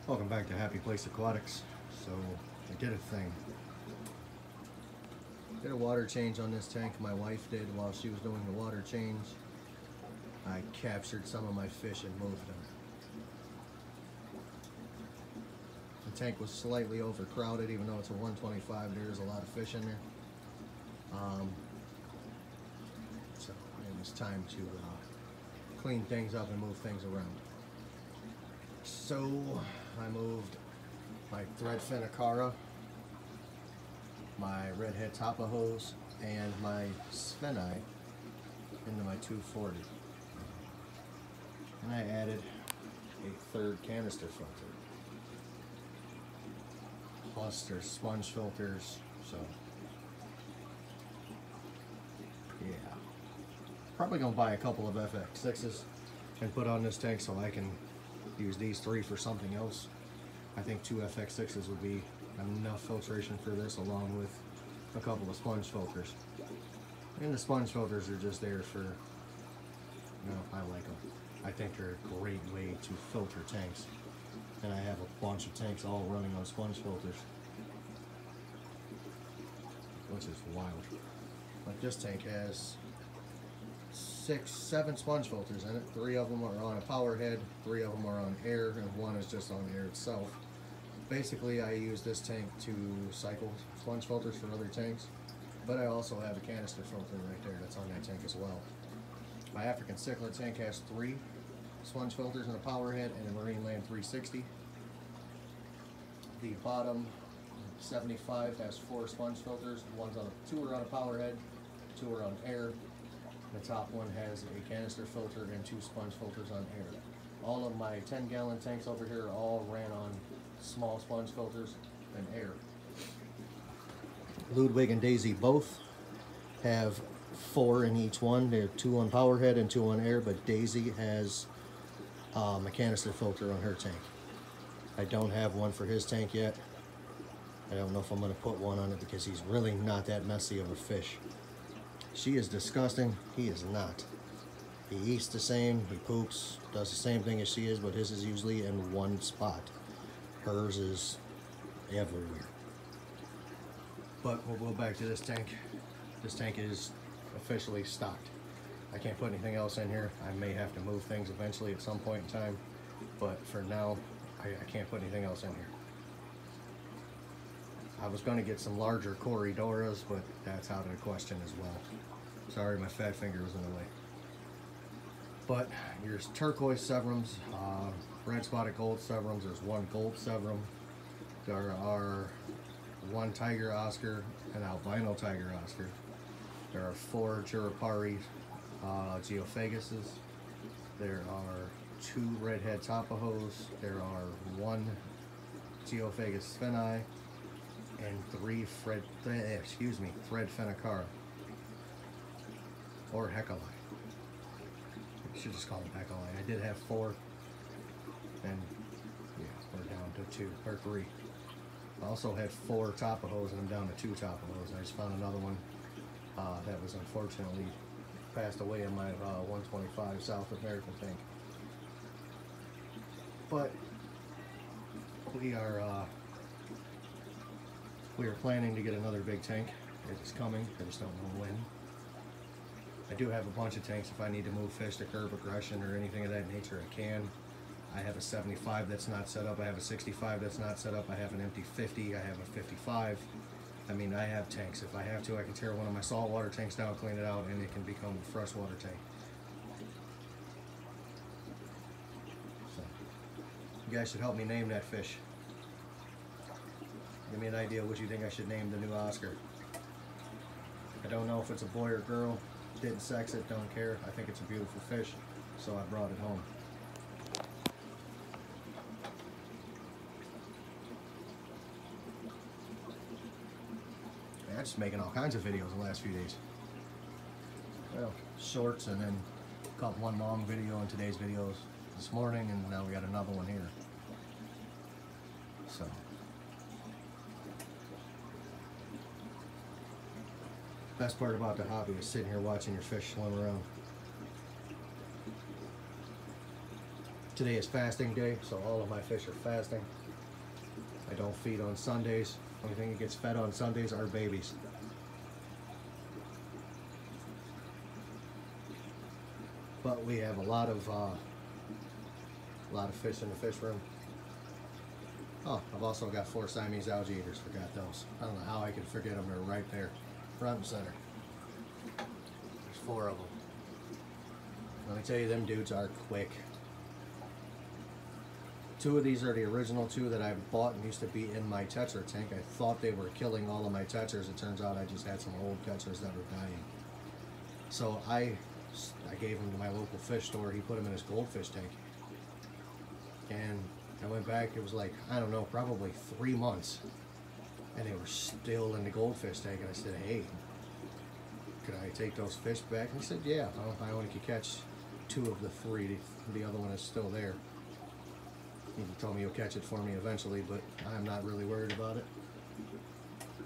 Welcome back to Happy Place Aquatics. So I did a thing. Did a water change on this tank. My wife did while she was doing the water change. I captured some of my fish and moved them. The tank was slightly overcrowded, even though it's a 125. There's a lot of fish in there. So it was time to clean things up and move things around. So I moved my threadfin Acara, my redhead Tapajos, and my Spheni into my 240. And I added a third canister filter. Plus there's sponge filters, so yeah. Probably gonna buy a couple of FX6s and put on this tank so I can use these three for something else. I think 2 FX6s would be enough filtration for this, along with a couple of sponge filters. And the sponge filters are just there for, I like them. I think they're a great way to filter tanks. And I have a bunch of tanks all running on sponge filters, which is wild. Like this tank has 7 sponge filters in it. 3 of them are on a power head, 3 of them are on air, and 1 is just on air itself. Basically, I use this tank to cycle sponge filters for other tanks, but I also have a canister filter right there that's on that tank as well. My African cichlid tank has 3 sponge filters and a power head and a Marineland 360. The bottom 75 has 4 sponge filters. 2 are on a power head, 2 are on air. The top one has a canister filter and 2 sponge filters on air. All of my 10-gallon tanks over here all ran on small sponge filters and air. Ludwig and Daisy both have 4 in each one. They're 2 on power head and 2 on air, but Daisy has a canister filter on her tank. I don't have one for his tank yet. I don't know if I'm going to put one on it because he's really not that messy of a fish. She is disgusting. He is not. He eats the same, he poops, does the same thing as she is, but his is usually in one spot. Hers is everywhere. But we'll go back to this tank. This tank is officially stocked. I can't put anything else in here. I may have to move things eventually at some point in time, but for now, I can't put anything else in here. I was going to get some larger Corydoras, but that's out of the question as well. Sorry, my fat finger was in the way. But here's turquoise severums, red spotted gold severums. There's 1 gold severum. There are 1 tiger Oscar, an albino tiger Oscar. There are 4 Jurapari Geophaguses. There are 2 redhead Tapajos. There are 1 Geophagus Spheni and 3 threadfin Acara, or Hecali. I should just call them Hecali. I did have 4, and yeah, we're down to 2 or 3. I also had 4 Tapajos, and I'm down to 2 Tapajos. I just found another one that was unfortunately passed away in my 125 South American tank. But we are planning to get another big tank. It is coming. I just don't know when. I do have a bunch of tanks. If I need to move fish to curb aggression or anything of that nature, I can. I have a 75 that's not set up. I have a 65 that's not set up. I have an empty 50. I have a 55. I mean, I have tanks. If I have to, I can tear one of my saltwater tanks down, clean it out, and it can become a freshwater tank. So, you guys should help me name that fish. Give me an idea what you think I should name the new Oscar. I don't know if it's a boy or girl. Didn't sex it, don't care. I think it's a beautiful fish, so I brought it home. I'm just making all kinds of videos the last few days. Well, shorts, and then got 1 long video in today's videos this morning, and now we got another one here. So best part about the hobby is sitting here watching your fish swim around. Today is fasting day, so all of my fish are fasting. I don't feed on Sundays. Only thing that gets fed on Sundays are babies. But we have a lot of fish in the fish room. Oh, I've also got 4 Siamese algae eaters. Forgot those. I don't know how I could forget them. They're right there, front and center. There's 4 of them. Let me tell you, them dudes are quick. 2 of these are the original 2 that I bought and used to be in my Tetra tank. I thought they were killing all of my Tetras. It turns out I just had some old Tetras that were dying. So I gave them to my local fish store. He put them in his goldfish tank. And I went back, it was like, I don't know, probably 3 months. And they were still in the goldfish tank. And I said, hey, could I take those fish back? And he said, yeah, I only could catch 2 of the 3. The other one is still there. He told me he'll catch it for me eventually, but I'm not really worried about it.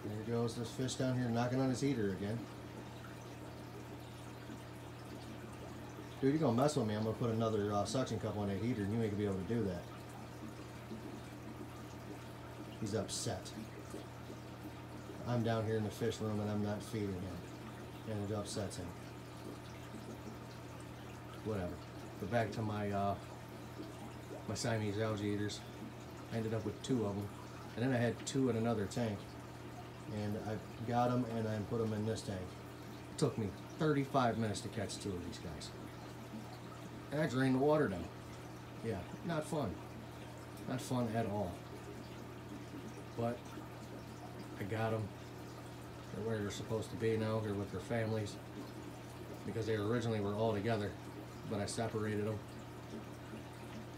There goes this fish down here knocking on his heater again. Dude, you're gonna mess with me. I'm gonna put another suction cup on that heater and you ain't gonna be able to do that. He's upset. I'm down here in the fish room and I'm not feeding him. And it upsets him. Whatever. But back to my my Siamese algae eaters. I ended up with 2 of them. And then I had 2 in another tank. And I got them and I put them in this tank. It took me 35 minutes to catch 2 of these guys. And I drained the water down. Yeah, not fun. Not fun at all. But I got them. They're where they're supposed to be now. They're with their families. Because they originally were all together. But I separated them.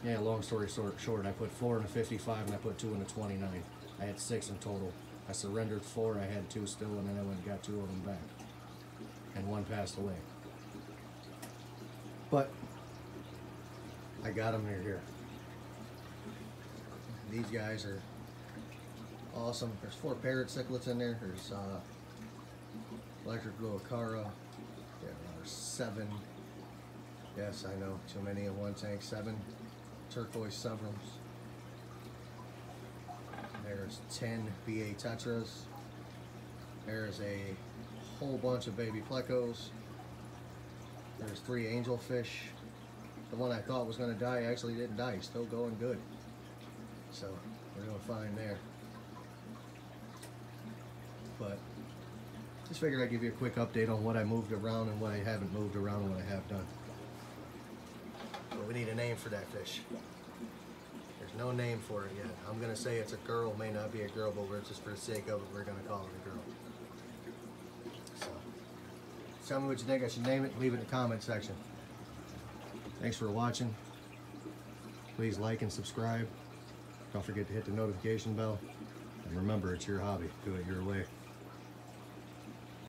Yeah, long story short, I put 4 in a 55 and I put 2 in a 29. I had 6 in total. I surrendered 4, I had 2 still, and then I went and got 2 of them back. And 1 passed away. But I got them here. These guys are awesome. There's 4 parrot cichlids in there. There's electric blue acara. Yeah, there's 7. Yes, I know, too many in one tank. 7 turquoise severums. There's 10 BA tetras. There's a whole bunch of baby plecos. There's 3 angelfish. The one I thought was going to die actually didn't die. He's still going good. So we're doing fine there. But just figured I'd give you a quick update on what I moved around and what I haven't moved around and what I have done. But we need a name for that fish. There's no name for it yet. I'm going to say it's a girl, may not be a girl, but we're just for the sake of it, we're going to call it a girl. So, tell me what you think I should name it. Leave it in the comment section. Thanks for watching. Please like and subscribe. Don't forget to hit the notification bell. And remember, it's your hobby. Do it your way.